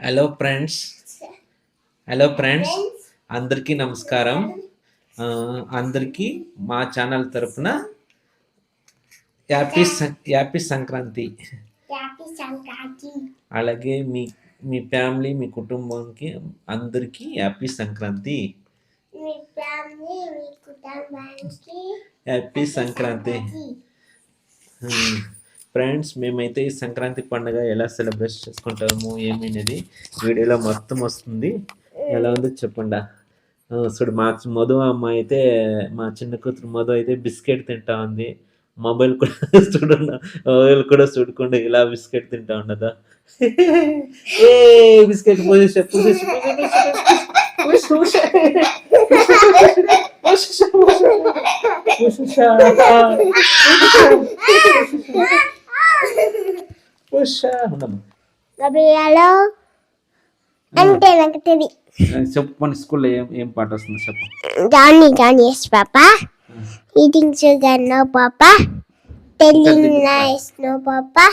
Hello friends, అందరికీ నమస్కారం. అందరికీ మా ఛానల్ తరఫున హ్యాపీ సంక్రాంతి. అలాగే మీ ఫ్యామిలీ, మీ కుటుంబానికి అందరికీ happy Sankranti. Happy Sankranti friends. మేమైతే ఈ సంక్రాంతి పండుగ ఎలా సెలబ్రేట్ చేసుకుంటాము ఏమనేది వీడియోలో మొత్తం వస్తుంది. ఎలా ఉందో చెప్పండి. చూడు, మా మధు అమ్మ అయితే, మా చిన్న కూతురు మధు అయితే బిస్కెట్ తింటా ఉంది. మొబైల్ కూడా చూడకుండా ఇలా బిస్కెట్ తింటా ఉండదా. ఏ బిస్కెట్ చెప్పండి. స్కూల్లో ఏం పాట వస్తుంది చెప్పు. Johnny is Papa. Eating sugar, no Papa. Telling lies, no Papa.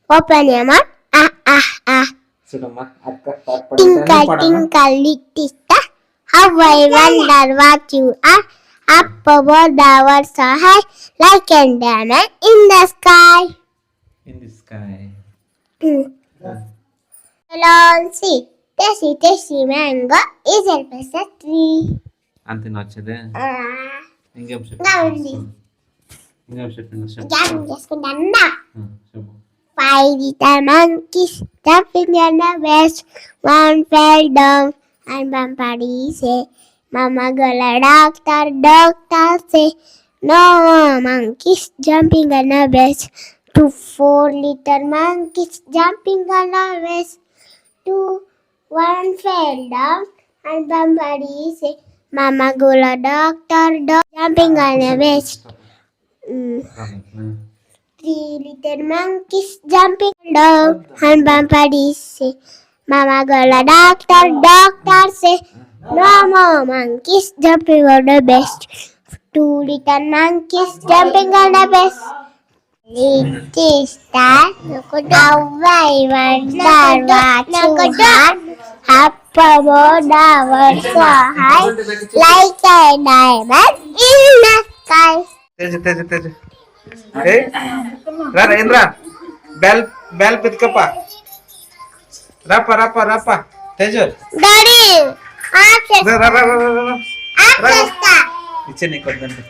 Open your mouth, ah ah ah. Tinkle tinkle little star, how I wonder what you are. Up above the world so high, like a diamond in the sky. Long see, tasty mango is a pleasant tree. అంతే నచ్చదే. ఇంకేం చేసుకుంటా. Five little monkeys jumping in the west. One fell down and Bumpy say, Mama Gola doctor say, no more monkeys jumping in the west. 4 little monkeys jumping on the west. 1 fell down and Bumpy say, Mama Gola doctor jumping on the west. 3 little monkeys jumping down and Bumpy say, Mama Gola doctor say, no more monkeys jumping on the best. 2 little monkeys jumping on the best. Little star, how I wonder what you are. Up above the world so high, like a diamond in the sky. Teja రా Indra, bell పితకప్ప, రాప Teja daddy ఇచ్చే నీకు వద్దండి.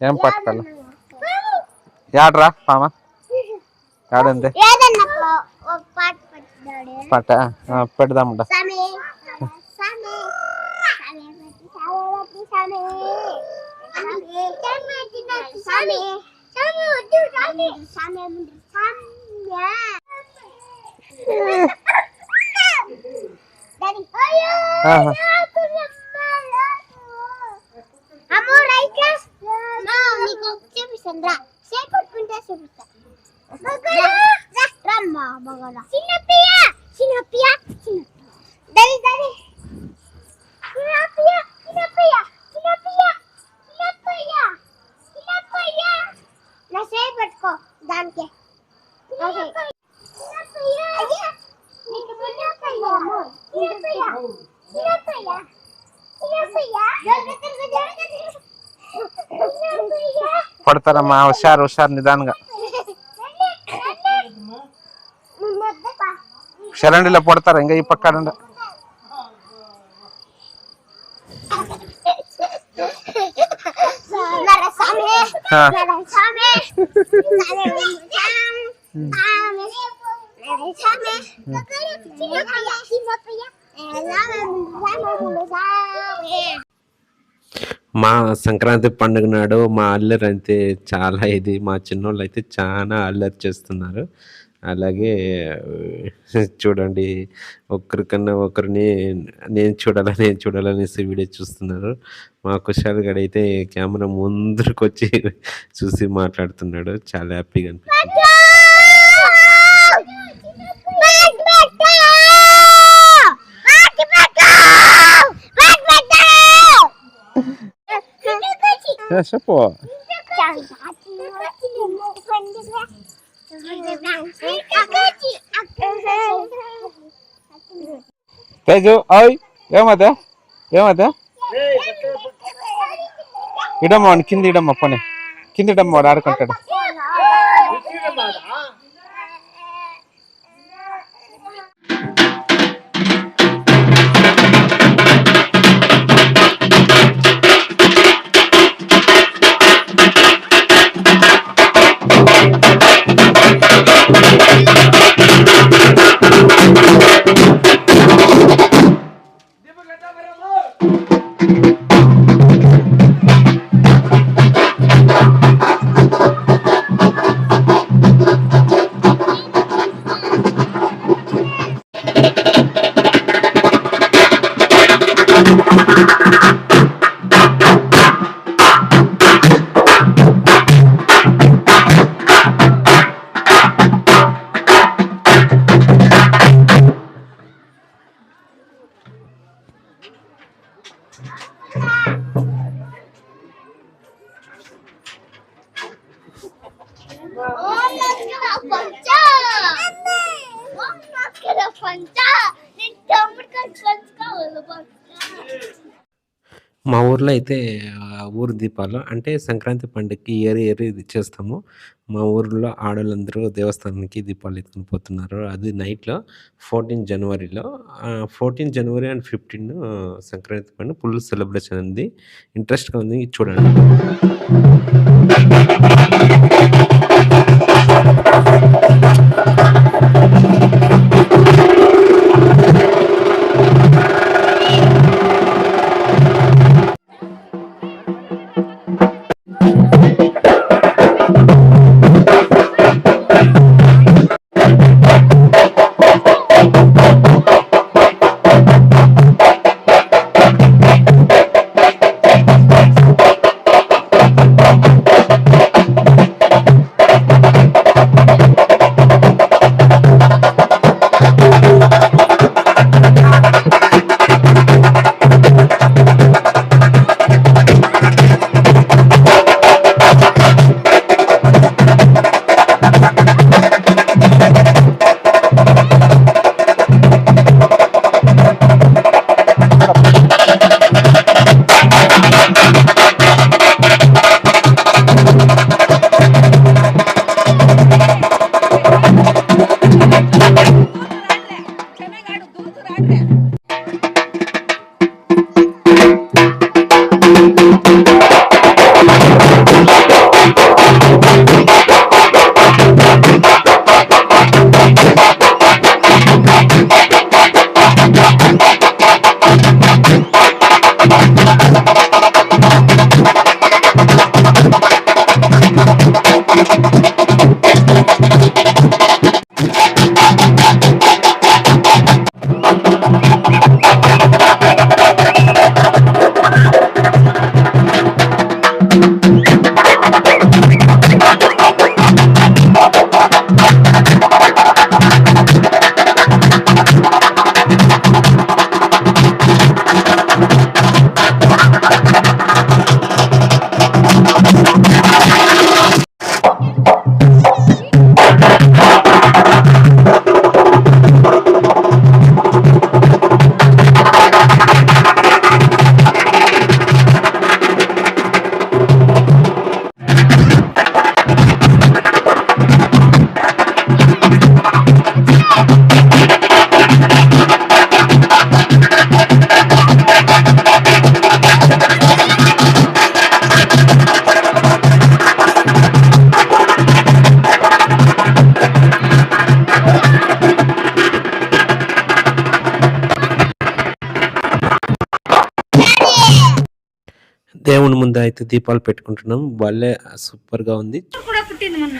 ఏం పట్టాలి యాడ్రా పామా యాడంతే పట్ట పెడదామంట. పడతారమ్మా, హుషారు నిదానంగా. శరండిలో పడతారు, ఇంకా ఈ పక్క మా సంక్రాంతి పండుగ నాడు మా అల్లరి అయితే చాలా ఇది, మా చిన్నోళ్ళు అయితే చాలా అల్లరి చేస్తున్నారు. అలాగే చూడండి, ఒకరికన్నా ఒకరిని నేను చూడాలనేసి వీడియో చూస్తున్నారు. మా కుషాల్ గడైతే కెమెరా ముందరకొచ్చి చూసి మాట్లాడుతున్నాడు. చాలా హ్యాపీగా అనిపిస్తుంది. చెప్పు. తేజు ఓయ్ ఏమదా ఇడమ్మ కింద ఇడమ్మ పని కింద ఇడమ్మ వాడు ఆడుకుంటాడు. మా ఊర్లో అయితే ఊరు దీపాలు అంటే సంక్రాంతి పండుగకి ఏరి ఇది చేస్తాము. మా ఊర్లో ఆడోళ్ళందరూ దేవస్థానానికి దీపాలు ఎత్తుకొని పోతున్నారు. అది నైట్‌లో 14 జనవరిలో 14 జనవరి అండ్ 15 సంక్రాంతి పండుగ ఫుల్ సెలబ్రేషన్ ఉంది. ఇంట్రెస్ట్‌గా ఉంది చూడండి. దేవుని ముందు అయితే దీపాలు పెట్టుకుంటున్నాం. భలే సూపర్‌గా ఉంది. కూడా పుట్టింది మొన్న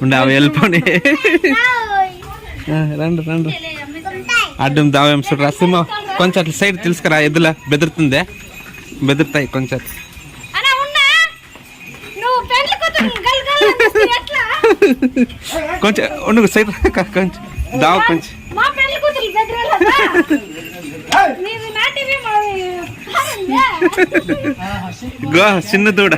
ఉండే అవి వెళ్ళిపోయి రండి రండి అడ్డం దావేం చూడరా సింహ కొంచెం అట్లా సైడ్ తెలుసుకురా ఎద్దులా బెదురుతుందే బెదురుతాయి కొంచెం కొంచెం ఉండు సైడ్ కొంచెం దావ కొంచెం గో చిన్న దూడ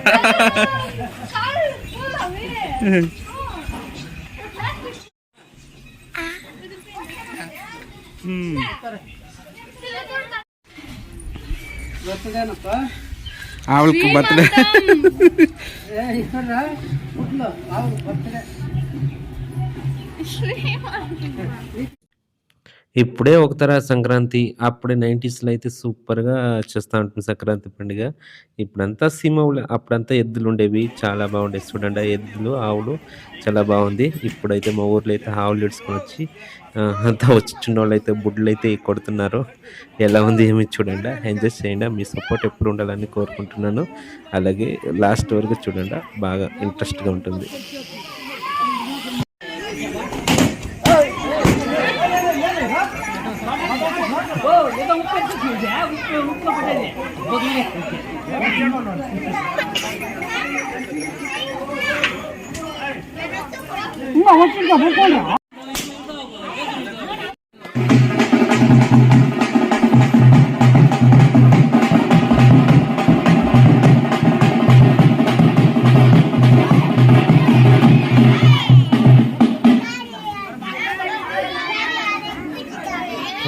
ఆవులకి బర్త్డే ఇప్పుడే ఒక తర సంక్రాంతి అప్పుడే 90స్లో అయితే సూపర్గా చేస్తూ ఉంటుంది సంక్రాంతి పండుగ. ఇప్పుడంతా సీమవులు, అప్పుడంతా ఎద్దులు ఉండేవి, చాలా బాగుండేవి. చూడండి ఆ ఎద్దులు ఆవులు చాలా బాగుంది. ఇప్పుడైతే మా ఊర్లో అయితే ఆవులు ఇడ్చుకొని వచ్చి అంతా వచ్చిన వాళ్ళు అయితే బుడ్లు అయితే కొడుతున్నారు. ఎలా ఉంది ఏమి చూడండి, ఎంజాయ్ చేయండి. మీ సపోర్ట్ ఎప్పుడు ఉండాలని కోరుకుంటున్నాను. అలాగే లాస్ట్ వరకు చూడండి, బాగా ఇంట్రెస్ట్గా ఉంటుంది.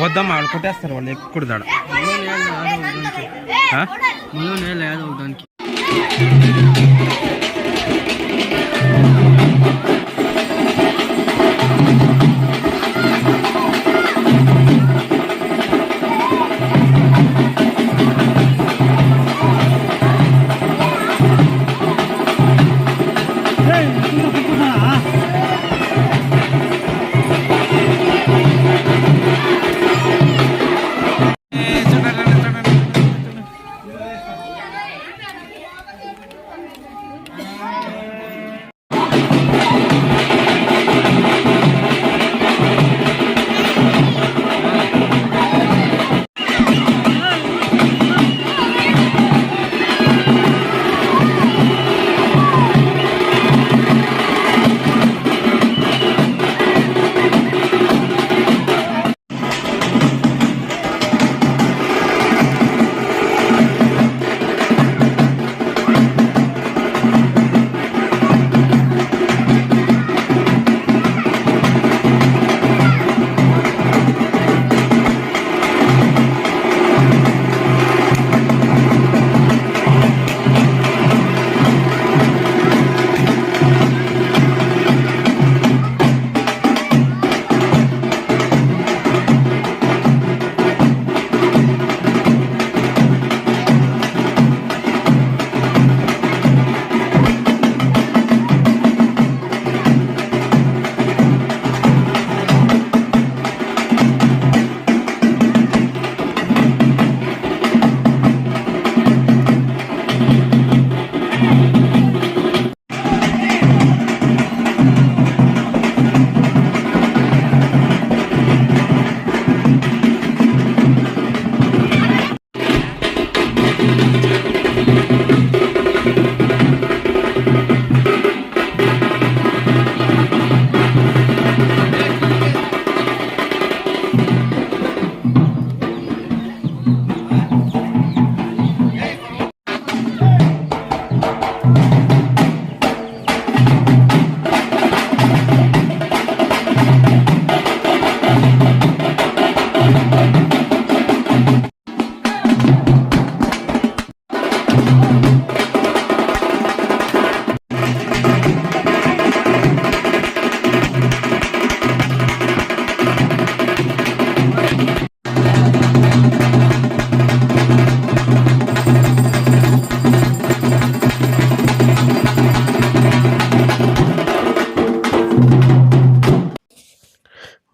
వద్దమ్మా వాళ్ళు కొట్టేస్తారు, వాళ్ళు ఎక్కువ దాడ దానికి.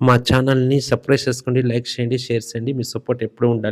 మా ఛానల్ని సబ్స్క్రైబ్ చేసుకోండి, లైక్ చేయండి, షేర్ చేయండి. మీ సపోర్ట్ ఎప్పుడూ ఉండాలి.